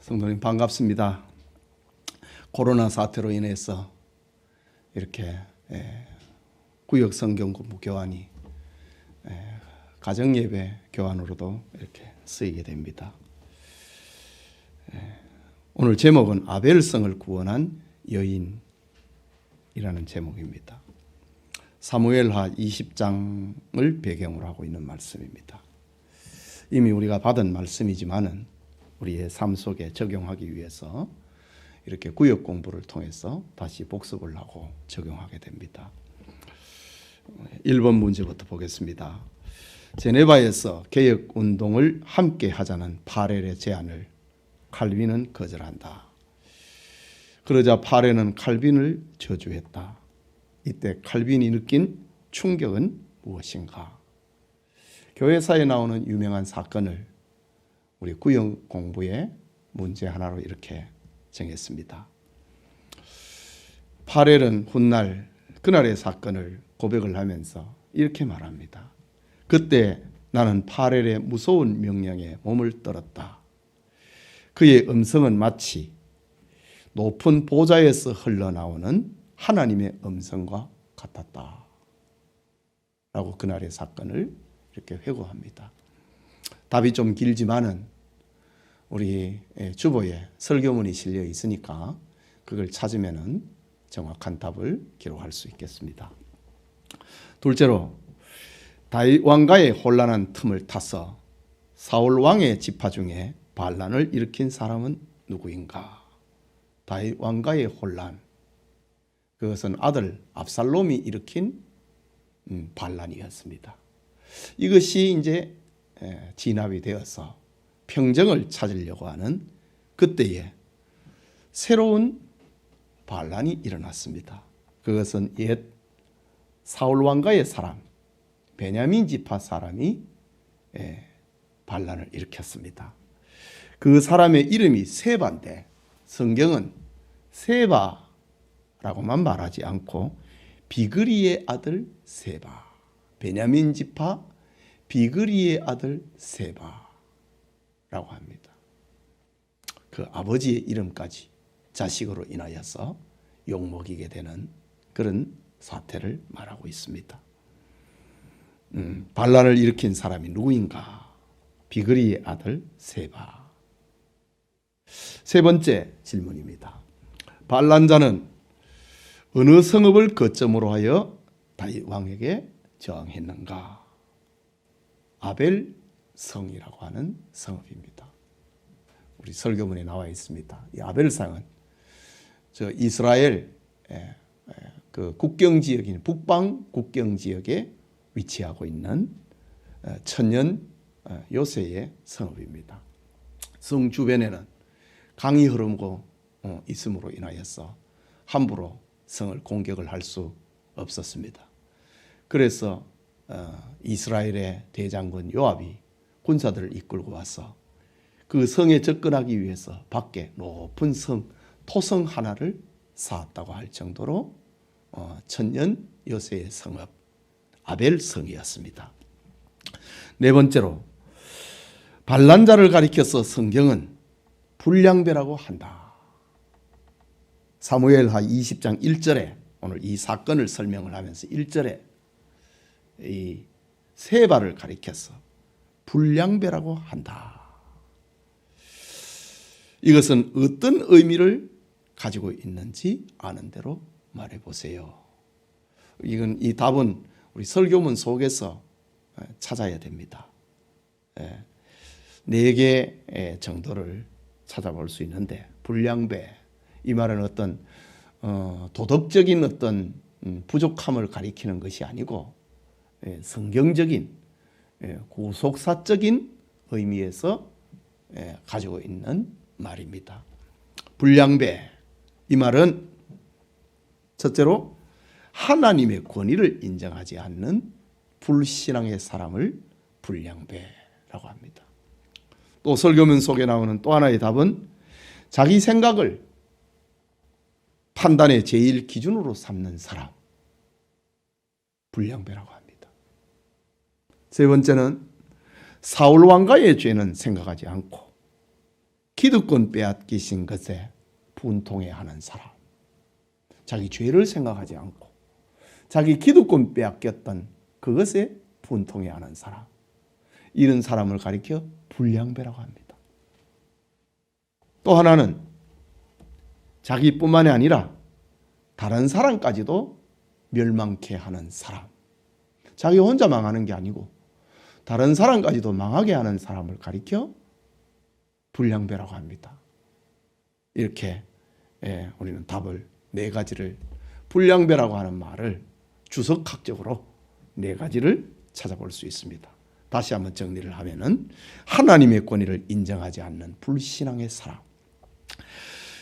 성도님 반갑습니다. 코로나 사태로 인해서 이렇게 구역 성경 공부 교환이 가정 예배 교환으로도 이렇게 쓰이게 됩니다. 오늘 제목은 아벨성을 구원한 여인이라는 제목입니다. 사무엘하 20장을 배경으로 하고 있는 말씀입니다. 이미 우리가 받은 말씀이지만은 우리의 삶 속에 적용하기 위해서 이렇게 구역 공부를 통해서 다시 복습을 하고 적용하게 됩니다. 1번 문제부터 보겠습니다. 제네바에서 개혁 운동을 함께 하자는 파렐의 제안을 칼빈은 거절한다. 그러자 파렐은 칼빈을 저주했다. 이때 칼빈이 느낀 충격은 무엇인가? 교회사에 나오는 유명한 사건을 우리 구역 공부의 문제 하나로 이렇게 정했습니다. 파렐은 훗날 그날의 사건을 고백을 하면서 이렇게 말합니다. 그때 나는 파렐의 무서운 명령에 몸을 떨었다. 그의 음성은 마치 높은 보좌에서 흘러나오는 하나님의 음성과 같았다. 라고 그날의 사건을 이렇게 회고합니다. 답이 좀 길지만은 우리 주보에 설교문이 실려 있으니까 그걸 찾으면은 정확한 답을 기록할 수 있겠습니다. 둘째로 다윗 왕가의 혼란한 틈을 타서 사울 왕의 지파 중에 반란을 일으킨 사람은 누구인가? 다윗 왕가의 혼란. 그것은 아들 압살롬이 일으킨 반란이었습니다. 이것이 이제 진압이 되어서 평정을 찾으려고 하는 그때에 새로운 반란이 일어났습니다. 그것은 옛 사울 왕가의 사람, 베냐민 지파 사람이 반란을 일으켰습니다. 그 사람의 이름이 세바인데 성경은 세바라고만 말하지 않고 비그리의 아들 세바, 베냐민 지파 비그리의 아들 세바라고 합니다. 그 아버지의 이름까지 자식으로 인하여서 욕먹이게 되는 그런 사태를 말하고 있습니다. 반란을 일으킨 사람이 누구인가? 비그리의 아들 세바. 세 번째 질문입니다. 반란자는 어느 성읍을 거점으로 하여 다윗 왕에게 저항했는가? 아벨성이라고 하는 성읍입니다. 우리 설교문에 나와 있습니다. 이 아벨성은 저 이스라엘 그 국경 지역인 북방 국경 지역에 위치하고 있는 천년 요새의 성읍입니다. 성 주변에는 강이 흐르고 있음으로 인하여서 함부로 성을 공격을 할 수 없었습니다. 그래서 이스라엘의 대장군 요압이 군사들을 이끌고 와서 그 성에 접근하기 위해서 밖에 높은 토성 하나를 쌓았다고 할 정도로 천년 요새의 성읍 아벨성이었습니다. 네 번째로 반란자를 가리켜서 성경은 불량배라고 한다. 사무엘하 20장 1절에 오늘 이 사건을 설명을 하면서 1절에 이 세바를 가리켜서 불량배라고 한다. 이것은 어떤 의미를 가지고 있는지 아는 대로 말해 보세요. 이 답은 우리 설교문 속에서 찾아야 됩니다. 4개 정도를 찾아볼 수 있는데 불량배 이 말은 어떤 도덕적인 어떤 부족함을 가리키는 것이 아니고 성경적인 구속사적인 의미에서 가지고 있는 말입니다. 불량배 이 말은 첫째로 하나님의 권위를 인정하지 않는 불신앙의 사람을 불량배라고 합니다. 또 설교문 속에 나오는 또 하나의 답은 자기 생각을 판단의 제일 기준으로 삼는 사람 불량배라고 합니다. 세 번째는 사울 왕가의 죄는 생각하지 않고 기득권 빼앗기신 것에 분통해하는 사람. 자기 죄를 생각하지 않고 자기 기득권 빼앗겼던 그것에 분통해하는 사람. 이런 사람을 가리켜 불량배라고 합니다. 또 하나는 자기뿐만이 아니라 다른 사람까지도 멸망케 하는 사람. 자기 혼자 망하는 게 아니고 다른 사람까지도 망하게 하는 사람을 가리켜 불량배라고 합니다. 이렇게 우리는 답을 네 가지를, 불량배라고 하는 말을 주석학적으로 네 가지를 찾아볼 수 있습니다. 다시 한번 정리를 하면은 하나님의 권위를 인정하지 않는 불신앙의 사람,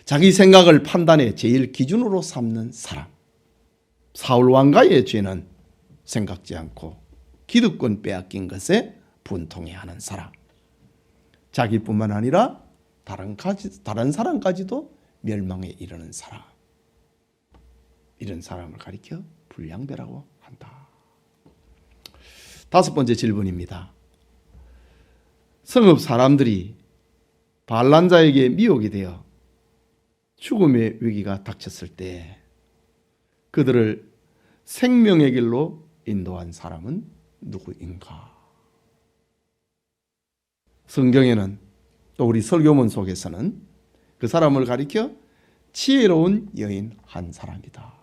자기 생각을 판단의 제일 기준으로 삼는 사람, 사울 왕가의 죄는 생각지 않고 기득권 빼앗긴 것에 분통해하는 사람, 자기뿐만 아니라 다른 사람까지도 멸망에 이르는 사람, 이런 사람을 가리켜 불량배라고 한다. 다섯 번째 질문입니다. 성읍 사람들이 반란자에게 미혹이 되어 죽음의 위기가 닥쳤을 때 그들을 생명의 길로 인도한 사람은 누구인가? 성경에는 또 우리 설교문 속에서는 그 사람을 가리켜 지혜로운 여인 한 사람이다.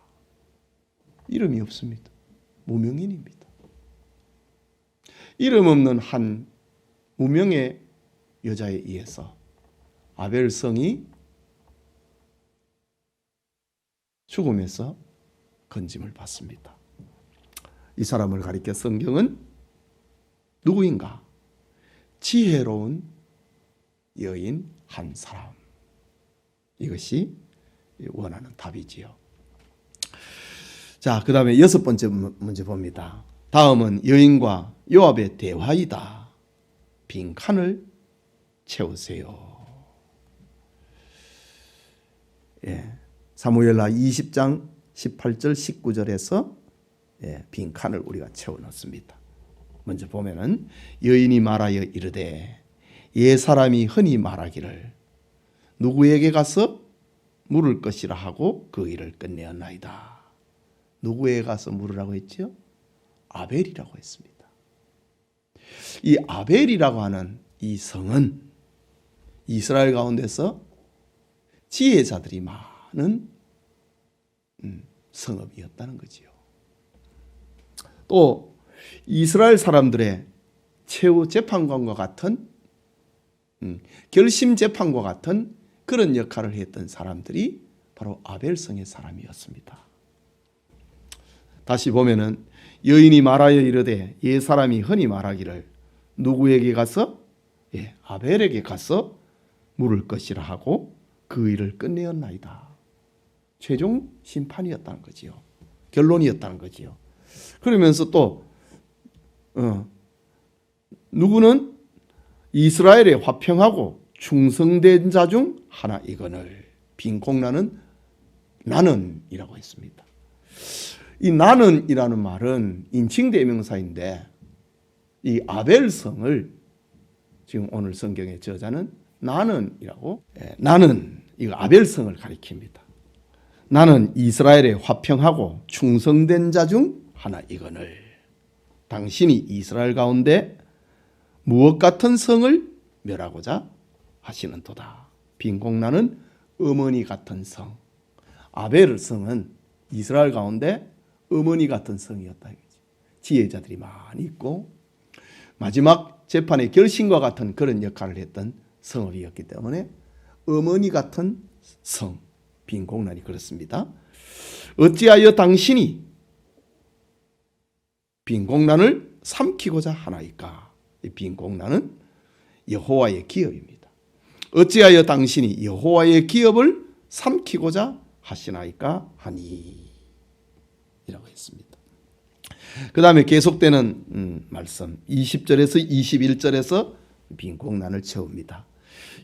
이름이 없습니다. 무명인입니다. 이름 없는 한 무명의 여자에 의해서 아벨성이 죽음에서 건짐을 받습니다. 이 사람을 가리켜 성경은 누구인가? 지혜로운 여인 한 사람. 이것이 원하는 답이지요. 자, 그 다음에 여섯 번째 문제 봅니다. 다음은 여인과 요압의 대화이다. 빈칸을 채우세요. 사무엘하 20장 18절 19절에서 빈칸을 우리가 채워넣습니다. 먼저 보면은 여인이 말하여 이르되 옛사람이 흔히 말하기를 누구에게 가서 물을 것이라 하고 그 일을 끝내었나이다. 누구에게 가서 물으라고 했죠? 아벨이라고 했습니다. 이 아벨이라고 하는 이 성은 이스라엘 가운데서 지혜자들이 많은 성읍이었다는 거지요. 또 이스라엘 사람들의 최후 재판관과 같은 결심 재판과 같은 그런 역할을 했던 사람들이 바로 아벨성의 사람이었습니다. 다시 보면은 여인이 말하여 이르되 옛 사람이 흔히 말하기를 누구에게 가서 아벨에게 가서 물을 것이라 하고 그 일을 끝내었나이다. 최종 심판이었다는 거지요. 결론이었다는 거지요. 그러면서 또 누구는 이스라엘에 화평하고 충성된 자 중 하나 이거늘 빈콩나는 나는이라고 했습니다. 이 나는이라는 말은 인칭대명사인데 이 아벨성을 지금 오늘 성경의 저자는 나는이라고 나는 이거 아벨성을 가리킵니다. 나는 이스라엘에 화평하고 충성된 자 중 하나 이거늘 당신이 이스라엘 가운데 무엇 같은 성을 멸하고자 하시는 도다. 빈공나는 어머니 같은 성. 아벨 성은 이스라엘 가운데 어머니 같은 성이었다. 지혜자들이 많이 있고 마지막 재판의 결심과 같은 그런 역할을 했던 성읍이었기 때문에 어머니 같은 성, 빈공난이 그렇습니다. 어찌하여 당신이 빈공난을 삼키고자 하나이까? 이 빈공난은 여호와의 기업입니다. 어찌하여 당신이 여호와의 기업을 삼키고자 하시나이까 하니 이라고 했습니다. 그 다음에 계속되는 말씀 20절에서 21절에서 빈공난을 채웁니다.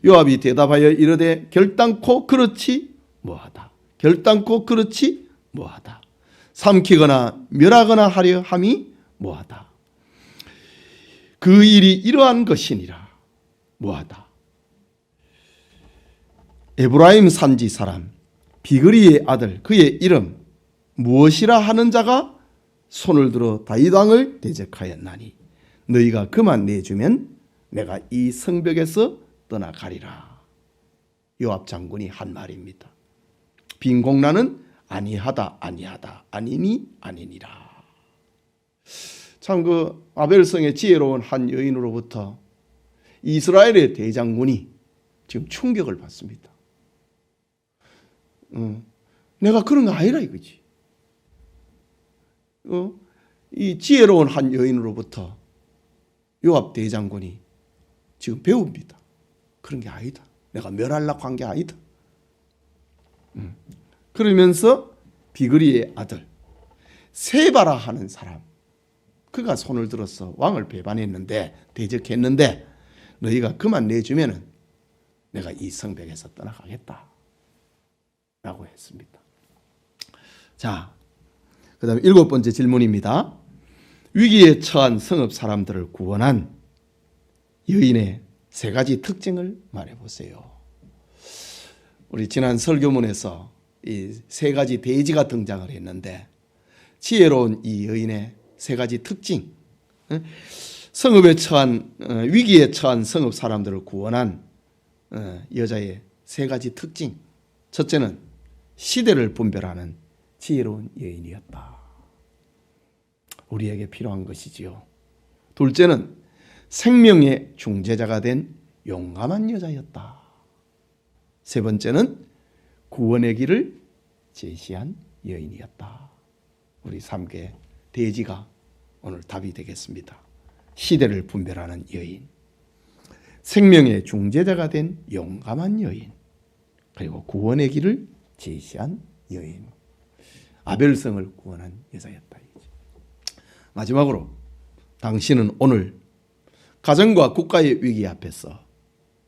요압이 대답하여 이르되 결단코 그렇지 뭐하다. 결단코 그렇지 뭐하다. 삼키거나 멸하거나 하려 함이 뭐하다. 그 일이 이러한 것이니라 뭐하다. 에브라임 산지 사람 비그리의 아들 그의 이름 무엇이라 하는 자가 손을 들어 다윗 왕을 대적하였나니 너희가 그만 내주면 내가 이 성벽에서 떠나가리라. 요압 장군이 한 말입니다. 빈 공란은 아니하다 아니하다 아니니 아니니라. 참 그 아벨성의 지혜로운 한 여인으로부터 이스라엘의 대장군이 지금 충격을 받습니다. 내가 그런 거 아니라 이거지. 이 지혜로운 한 여인으로부터 요압 대장군이 지금 배웁니다. 그런 게 아니다. 내가 멸하려고 한 게 아니다. 그러면서 비그리의 아들 세바라 하는 사람 그가 손을 들어서 왕을 배반했는데 대적했는데 너희가 그만 내주면은 내가 이 성벽에서 떠나가겠다 라고 했습니다. 자, 그 다음에 7번째 질문입니다. 위기에 처한 성읍 사람들을 구원한 여인의 3가지 특징을 말해보세요. 우리 지난 설교문에서 이 3가지 대지가 등장을 했는데 지혜로운 이 여인의 3가지 특징, 성읍에 처한 위기에 처한 성읍 사람들을 구원한 여자의 3가지 특징. 첫째는 시대를 분별하는 지혜로운 여인이었다. 우리에게 필요한 것이지요. 둘째는 생명의 중재자가 된 용감한 여자였다. 세 번째는 구원의 길을 제시한 여인이었다. 우리 3개 대지가 오늘 답이 되겠습니다. 시대를 분별하는 여인, 생명의 중재자가 된 용감한 여인, 그리고 구원의 길을 제시한 여인. 아벨성을 구원한 여자였다. 마지막으로 당신은 오늘 가정과 국가의 위기 앞에서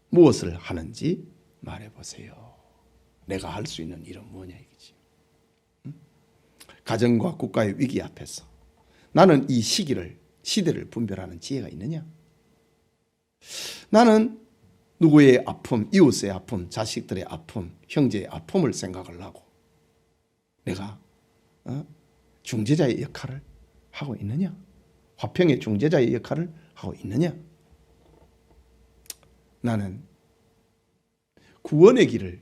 무엇을 하는지 말해보세요. 내가 할 수 있는 일은 뭐냐 이거지. 가정과 국가의 위기 앞에서 나는 이 시대를 분별하는 지혜가 있느냐? 나는 누구의 아픔, 이웃의 아픔, 자식들의 아픔, 형제의 아픔을 생각을 하고 내가 중재자의 역할을 하고 있느냐? 화평의 중재자의 역할을 하고 있느냐? 나는 구원의 길을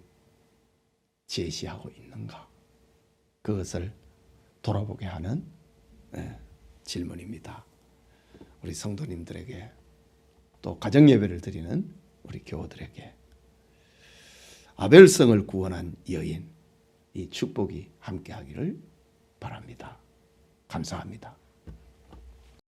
제시하고 있는가? 그것을 돌아보게 하는 질문입니다. 우리 성도님들에게 또 가정예배를 드리는 우리 교우들에게 아벨성을 구원한 여인 이 축복이 함께하기를 바랍니다. 감사합니다.